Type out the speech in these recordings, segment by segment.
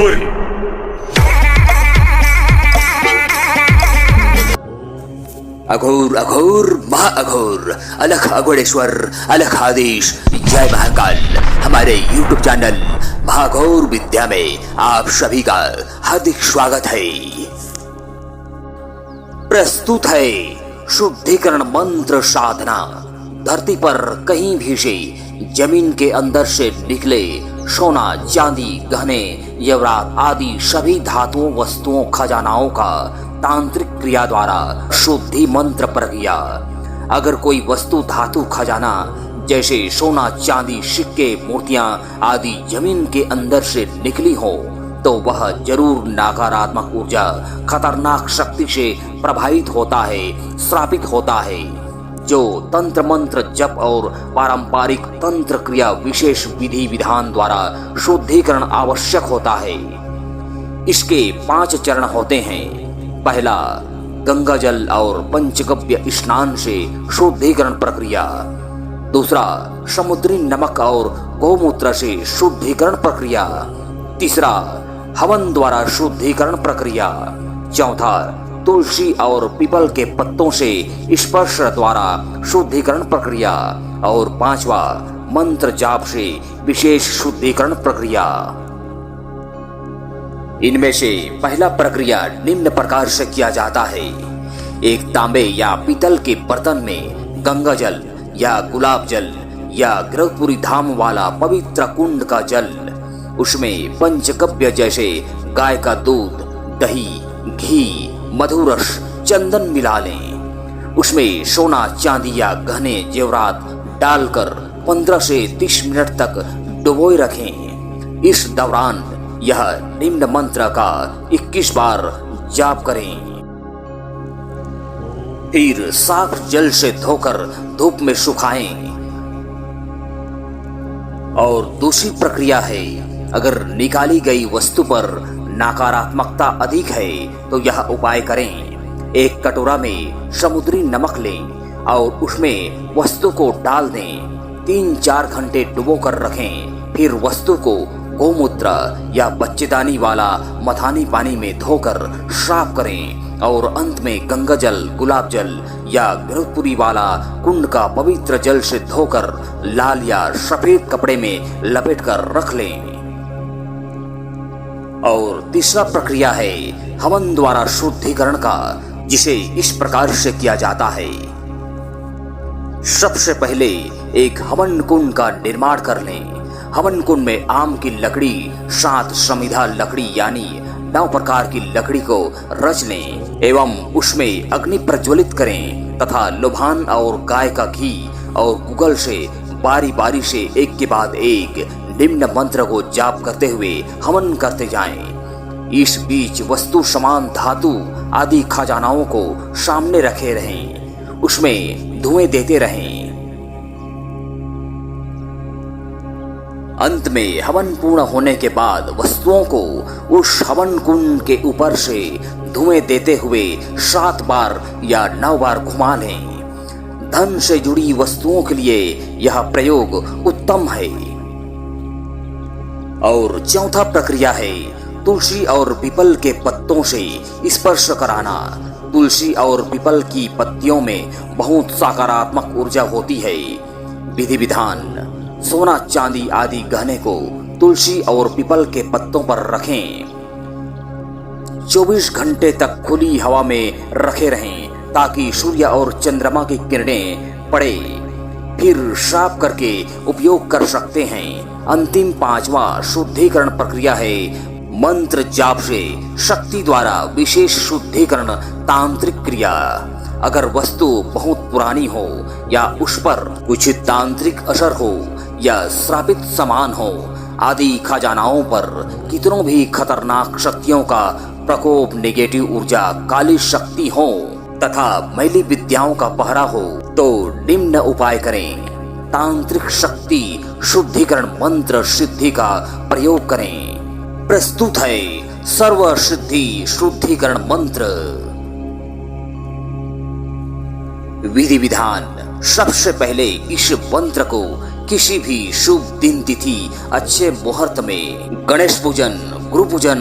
अघोरी। अघोर अघोर महाअघोर, अलख अघोरेश्वर, अलख आदेश, जय महाकाल। हमारे YouTube चैनल महाघोर विद्या में आप सभी का हार्दिक स्वागत है। प्रस्तुत है शुद्धिकरण मंत्र साधना। धरती पर कहीं भी से जमीन के अंदर से निकले सोना, चांदी, गहने, जेवरात आदि सभी धातुओं, वस्तुओं, खजानाओं का तांत्रिक क्रिया द्वारा शुद्धि मंत्र प्रक्रिया। अगर कोई वस्तु, धातु, खजाना जैसे सोना, चांदी, सिक्के, मूर्तियां आदि जमीन के अंदर से निकली हो तो वह जरूर नकारात्मक ऊर्जा, खतरनाक शक्ति से प्रभावित होता है, श्रापित होता है। जो तंत्र मंत्र जप और पारंपरिक तंत्र क्रिया विशेष विधि विधान द्वारा शुद्धिकरण आवश्यक होता है। इसके 5 चरण होते हैं। पहला, गंगा जल और पंचगव्य स्नान से शुद्धिकरण प्रक्रिया। दूसरा, समुद्री नमक और गौमूत्र से शुद्धिकरण प्रक्रिया। तीसरा, हवन द्वारा शुद्धिकरण प्रक्रिया। चौथा, तुलसी और पीपल के पत्तों से स्पर्श द्वारा शुद्धिकरण प्रक्रिया। और पांचवा, मंत्र जाप से विशेष शुद्धिकरण प्रक्रिया। इनमें से पहला प्रक्रिया निम्न प्रकार से किया जाता है। एक तांबे या पीतल के बर्तन में गंगा जल या गुलाब जल या गृहपुरी धाम वाला पवित्र कुंड का जल, उसमें पंचगव्य जैसे गाय का दूध, दही, घी, मधुरस, चंदन मिला लें। उसमें सोना, चांदी या गहने, जेवरात डालकर 15 से 30 मिनट तक डुबोए रखें। इस दौरान यह निम्न मंत्र का 21 बार जाप करें। फिर साफ जल से धोकर धूप में सुखाएं। और दूसरी प्रक्रिया है, अगर निकाली गई वस्तु पर नकारात्मकता अधिक है तो यह उपाय करें। एक कटोरा में समुद्री नमक लें और उसमें वस्तु को डाल दें। 3-4 घंटे डुबो कर रखें। फिर वस्तु को गौमूत्र या बच्चेदानी वाला मथानी पानी में धोकर साफ करें। और अंत में गंगा जल, गुलाब जल या गृहपुरी वाला कुंड का पवित्र जल से धोकर लाल या सफेद कपड़े में लपेटकर रख लें। और तीसरा प्रक्रिया है हवन द्वारा शुद्धिकरण का, जिसे इस प्रकार से किया जाता है। सबसे पहले एक हवन कुंड का निर्माण कर लें। हवन कुंड में आम की लकड़ी, 7 समिधा लकड़ी यानी 9 प्रकार की लकड़ी को रच लें एवं उसमें अग्नि प्रज्वलित करें तथा लोभान और गाय का घी और गुगल से बारी बारी से एक के बाद एक निम्न मंत्र को जाप करते हुए हवन करते जाएं। इस बीच वस्तु, समान, धातु आदि खजानाओं को सामने रखे रहें। उसमें धुएं देते रहें। अंत में हवन पूर्ण होने के बाद वस्तुओं को उस हवन कुंड के ऊपर से धुएं देते हुए 7 बार या 9 बार घुमा लें। धन से जुड़ी वस्तुओं के लिए यह प्रयोग उत्तम है। और चौथा प्रक्रिया है तुलसी और पीपल के पत्तों से स्पर्श कराना। तुलसी और पीपल की पत्तियों में बहुत सकारात्मक ऊर्जा होती है। विधि विधान, सोना, चांदी आदि गहने को तुलसी और पीपल के पत्तों पर रखें। 24 घंटे तक खुली हवा में रखे रहें ताकि सूर्य और चंद्रमा की किरणें पड़े। फिर साफ करके उपयोग कर सकते हैं। अंतिम 5वां शुद्धिकरण प्रक्रिया है मंत्र जाप से शक्ति द्वारा विशेष शुद्धिकरण तांत्रिक क्रिया। अगर वस्तु बहुत पुरानी हो या उस पर कुछ तांत्रिक असर हो या श्रापित सामान हो आदि खजानाओं पर कितनों भी खतरनाक शक्तियों का प्रकोप, नेगेटिव ऊर्जा, काली शक्ति हो तथा मैली विद्याओं का पहरा हो तो निम्न उपाय करें। तांत्रिक शक्ति शुद्धिकरण मंत्र सिद्धि का प्रयोग करें। प्रस्तुत है सर्व सिद्धि शुद्धिकरण मंत्र। विधि विधान, सबसे पहले इस मंत्र को किसी भी शुभ दिन, तिथि, अच्छे मुहूर्त में गणेश पूजन, गुरु पूजन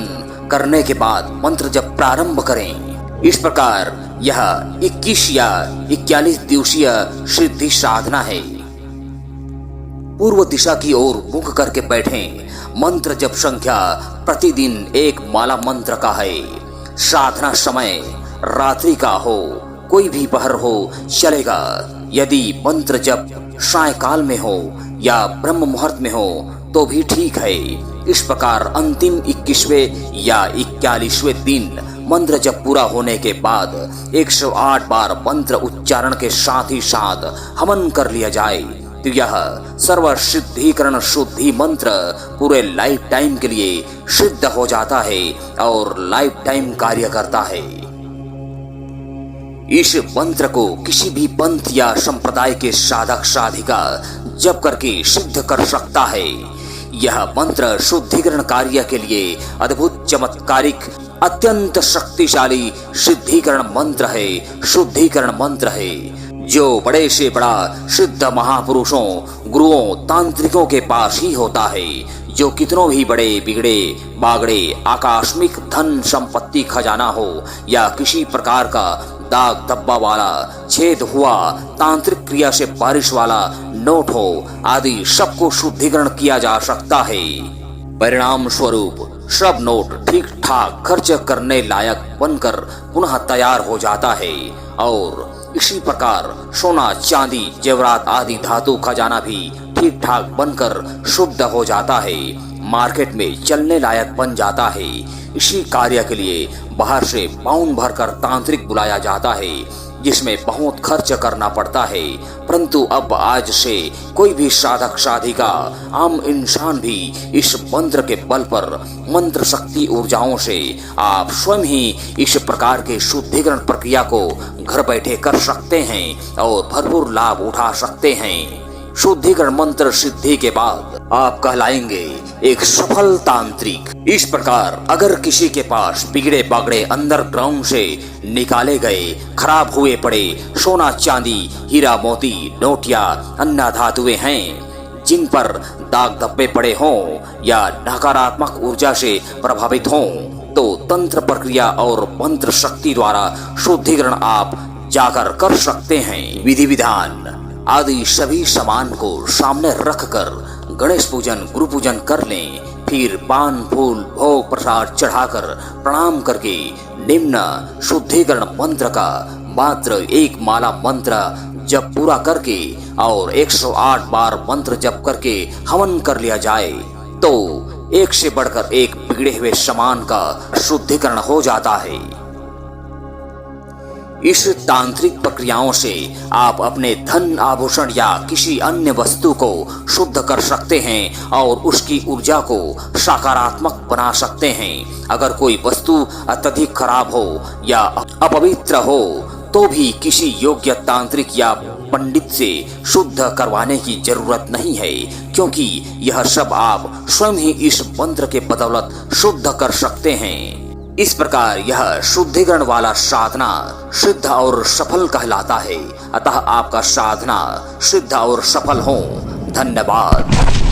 करने के बाद मंत्र जप प्रारंभ करें। इस प्रकार यह 21 या 41 दिवसीय सिद्धि साधना है। पूर्व दिशा की ओर मुख करके बैठें। मंत्र जप संख्या प्रतिदिन एक माला मंत्र का है। साधना समय रात्रि का हो, कोई भी पहर हो चलेगा। यदि मंत्र जप सायकाल में हो या ब्रह्म मुहूर्त में हो तो भी ठीक है। इस प्रकार अंतिम 21वें या 41वें दिन मंत्र जप पूरा होने के बाद 108 बार मंत्र उच्चारण के साथ ही साथ हवन कर लिया जाए तो यह सर्व सिद्धीकरण शुद्धि मंत्र पूरे लाइफ टाइम के लिए सिद्ध हो जाता है और लाइफ टाइम कार्य करता है। इस मंत्र को किसी भी पंथ या संप्रदाय के साधक साधिका जप करके सिद्ध कर सकता है। यह मंत्र शुद्धिकरण कार्य के लिए अद्भुत चमत्कारिक अत्यंत शक्तिशाली सिद्धीकरण मंत्र है, शुद्धिकरण मंत्र है, जो बड़े से बड़ा सिद्ध महापुरुषों, गुरुओं, तांत्रिकों के पास ही होता है, जो कितनों भी बड़े बिगड़े बागड़े आकस्मिक धन संपत्ति खजाना हो या किसी प्रकार का दाग धब्बा वाला छेद हुआ तांत्रिक क्रिया से बारिश वाला नोट हो आदि सबको शुद्धिकरण किया जा सकता है। परिणाम स्वरूप सब नोट ठीक ठाक खर्च करने लायक बनकर पुनः तैयार हो जाता है और इसी प्रकार सोना, चांदी, जेवरात आदि धातु खजाना भी ठीक ठाक बनकर शुद्ध हो जाता है, मार्केट में चलने लायक बन जाता है। इसी कार्य के लिए बाहर से पाउंड भरकर तांत्रिक बुलाया जाता है, जिसमें बहुत खर्च करना पड़ता है। परंतु अब आज से कोई भी साधक साधिका, आम इंसान भी इस मंत्र के बल पर मंत्र शक्ति ऊर्जाओं से आप स्वयं ही इस प्रकार के शुद्धिकरण प्रक्रिया को घर बैठे कर सकते हैं और भरपूर लाभ उठा सकते हैं। शुद्धिकरण मंत्र सिद्धि के बाद आप कहलाएंगे एक सफल तांत्रिक। इस प्रकार अगर किसी के पास बिगड़े बागड़े अंडरग्राउंड से निकाले गए खराब हुए पड़े सोना, चांदी, हीरा, मोती, नोट या अन्य धातुएं हैं जिन पर दाग धब्बे पड़े हों या नकारात्मक ऊर्जा से प्रभावित हों, तो तंत्र प्रक्रिया और मंत्र शक्ति द्वारा शुद्धिकरण आप जाकर कर सकते हैं। विधि विधान आदि सभी सामान को सामने रखकर गणेश पूजन, गुरु पूजन कर लें। फिर पान, फूल, भोग प्रसाद चढ़ाकर प्रणाम करके निम्न शुद्धिकरण मंत्र का मात्र एक माला मंत्र जप पूरा करके और 108 बार मंत्र जप करके हवन कर लिया जाए तो एक से बढ़कर एक बिगड़े हुए सामान का शुद्धिकरण हो जाता है। इस तांत्रिक प्रक्रियाओं से आप अपने धन, आभूषण या किसी अन्य वस्तु को शुद्ध कर सकते हैं और उसकी ऊर्जा को सकारात्मक बना सकते हैं। अगर कोई वस्तु अत्यधिक खराब हो या अपवित्र हो तो भी किसी योग्य तांत्रिक या पंडित से शुद्ध करवाने की जरूरत नहीं है, क्योंकि यह सब आप स्वयं ही इस मंत्र के बदौलत शुद्ध कर सकते हैं। इस प्रकार यह शुद्धिकरण वाला साधना सिद्ध और सफल कहलाता है। अतः आपका साधना सिद्ध और सफल हो। धन्यवाद।